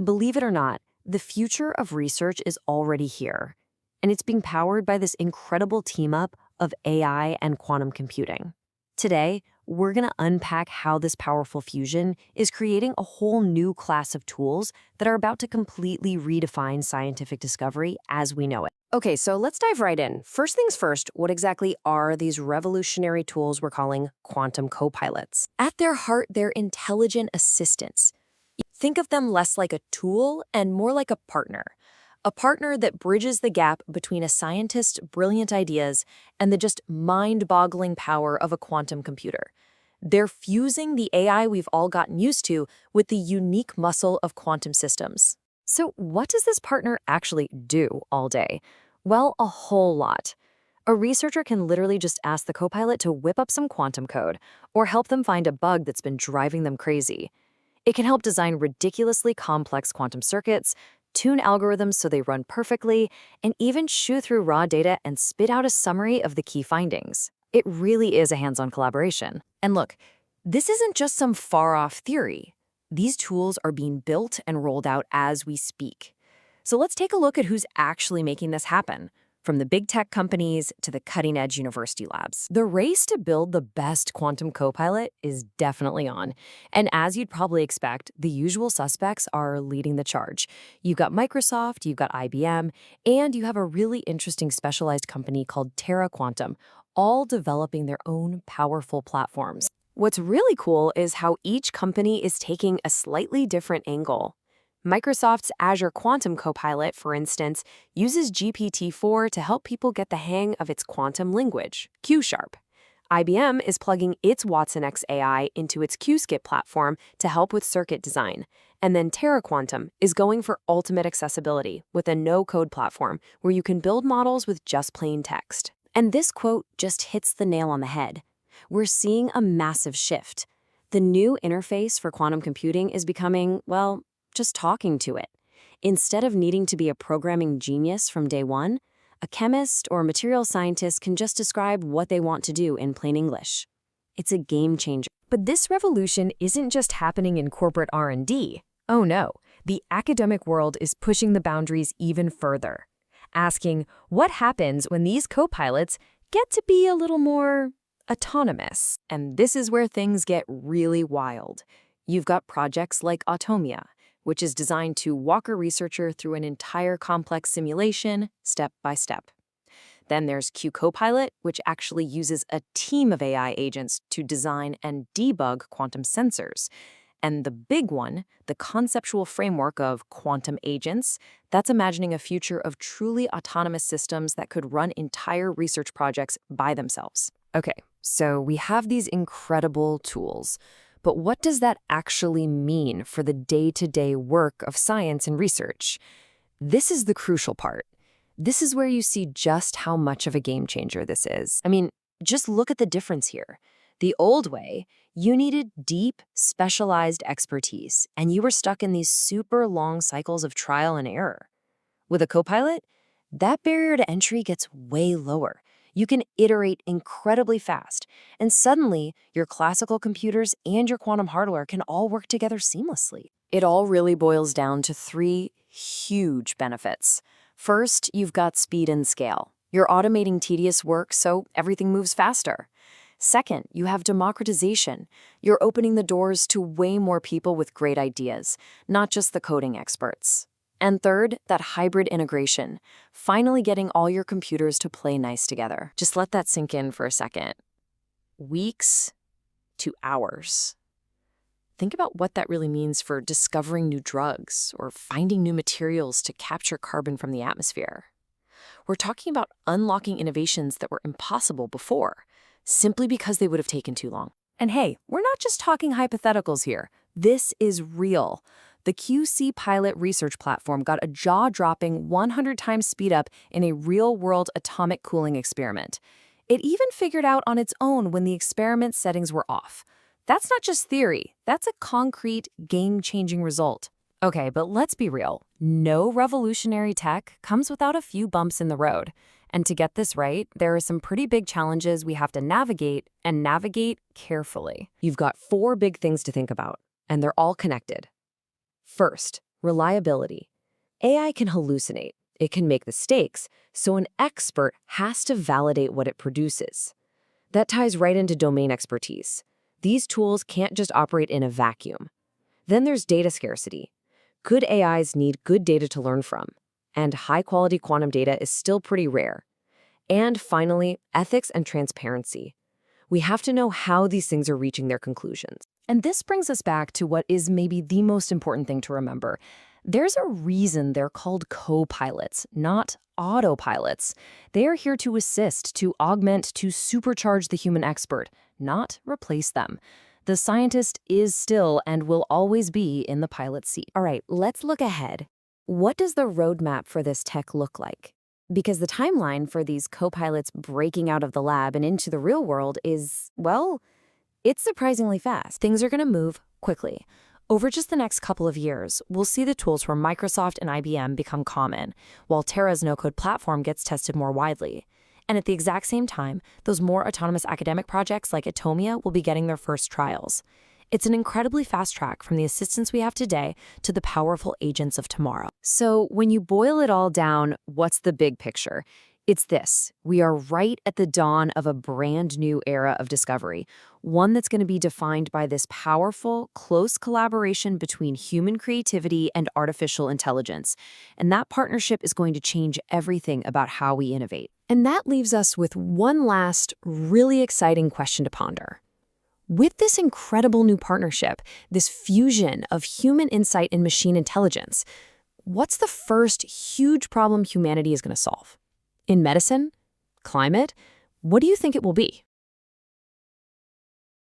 Believe it or not, the future of research is already here, and it's being powered by this incredible team-up of AI and quantum computing. Today, we're going to unpack how this powerful fusion is creating a whole new class of tools that are about to completely redefine scientific discovery as we know it. Okay, so let's dive right in. First things first, what exactly are these revolutionary tools we're calling quantum copilots? At their heart, they're intelligent assistants. Think of them less like a tool and more like a partner. A partner that bridges the gap between a scientist's brilliant ideas and the just mind-boggling power of a quantum computer. They're fusing the AI we've all gotten used to with the unique muscle of quantum systems. So what does this partner actually do all day? Well, a whole lot. A researcher can literally just ask the copilot to whip up some quantum code or help them find a bug that's been driving them crazy. It can help design ridiculously complex quantum circuits, tune algorithms so they run perfectly, and even chew through raw data and spit out a summary of the key findings. It really is a hands-on collaboration. And look, this isn't just some far-off theory. These tools are being built and rolled out as we speak. So let's take a look at who's actually making this happen. From the big tech companies to the cutting-edge university labs. The race to build the best quantum copilot is definitely on. And as you'd probably expect, the usual suspects are leading the charge. You've got Microsoft, you've got IBM, and you have a really interesting specialized company called Terra Quantum, all developing their own powerful platforms. What's really cool is how each company is taking a slightly different angle. Microsoft's Azure Quantum Copilot, for instance, uses GPT-4 to help people get the hang of its quantum language, Q-Sharp. IBM is plugging its watsonx AI into its Qiskit platform to help with circuit design. And then Terra Quantum is going for ultimate accessibility with a no-code platform where you can build models with just plain text. And this quote just hits the nail on the head. We're seeing a massive shift. The new interface for quantum computing is becoming, well, just talking to it. Instead of needing to be a programming genius from day one, a chemist or material scientist can just describe what they want to do in plain English. It's a game changer. But this revolution isn't just happening in corporate R&D. Oh no, the academic world is pushing the boundaries even further, asking what happens when these copilots get to be a little more autonomous. And this is where things get really wild. You've got projects like Automia, which is designed to walk a researcher through an entire complex simulation, step by step. Then there's QCopilot, which actually uses a team of AI agents to design and debug quantum sensors. And the big one, the conceptual framework of quantum agents, that's imagining a future of truly autonomous systems that could run entire research projects by themselves. Okay, so we have these incredible tools. But what does that actually mean for the day-to-day work of science and research? This is the crucial part. This is where you see just how much of a game changer this is. I mean, just look at the difference here. The old way, you needed deep, specialized expertise, and you were stuck in these super long cycles of trial and error. With a copilot, that barrier to entry gets way lower. You can iterate incredibly fast, and suddenly your classical computers and your quantum hardware can all work together seamlessly. It all really boils down to three huge benefits. First, you've got speed and scale. You're automating tedious work so everything moves faster. Second, you have democratization. You're opening the doors to way more people with great ideas, not just the coding experts. And third, that hybrid integration, finally getting all your computers to play nice together. Just let that sink in for a second. Weeks to hours. Think about what that really means for discovering new drugs or finding new materials to capture carbon from the atmosphere. We're talking about unlocking innovations that were impossible before, simply because they would have taken too long. And hey, we're not just talking hypotheticals here. This is real. The QCpilot research platform got a jaw-dropping 100 times speed up in a real-world atomic cooling experiment. It even figured out on its own when the experiment settings were off. That's not just theory, that's a concrete, game-changing result. Okay, but let's be real. No revolutionary tech comes without a few bumps in the road. And to get this right, there are some pretty big challenges we have to navigate, and navigate carefully. You've got 4 big things to think about, and they're all connected. First, Reliability. AI can hallucinate. It can make mistakes, so an expert has to validate what it produces. That ties right into domain expertise. These tools can't just operate in a vacuum. Then there's data scarcity. Good AIs need good data to learn from, and high-quality quantum data is still pretty rare. And finally, ethics and transparency. We have to know how these things are reaching their conclusions. And this brings us back to what is maybe the most important thing to remember. There's a reason they're called co-pilots, not autopilots. They are here to assist, to augment, to supercharge the human expert, not replace them. The scientist is still and will always be in the pilot's seat. All right, let's look ahead. What does the roadmap for this tech look like? Because the timeline for these co-pilots breaking out of the lab and into the real world is, well, it's surprisingly fast. Things are going to move quickly. Over just the next couple of years, we'll see the tools from Microsoft and IBM become common, while Terra's no-code platform gets tested more widely. And at the exact same time, those more autonomous academic projects like Atomia will be getting their first trials. It's an incredibly fast track from the assistants we have today to the powerful agents of tomorrow. So when you boil it all down, what's the big picture? It's this. We are right at the dawn of a brand new era of discovery, one that's going to be defined by this powerful, close collaboration between human creativity and artificial intelligence. And that partnership is going to change everything about how we innovate. And that leaves us with one last, really exciting question to ponder. With this incredible new partnership, this fusion of human insight and machine intelligence, what's the first huge problem humanity is going to solve? In medicine? Climate? What do you think it will be?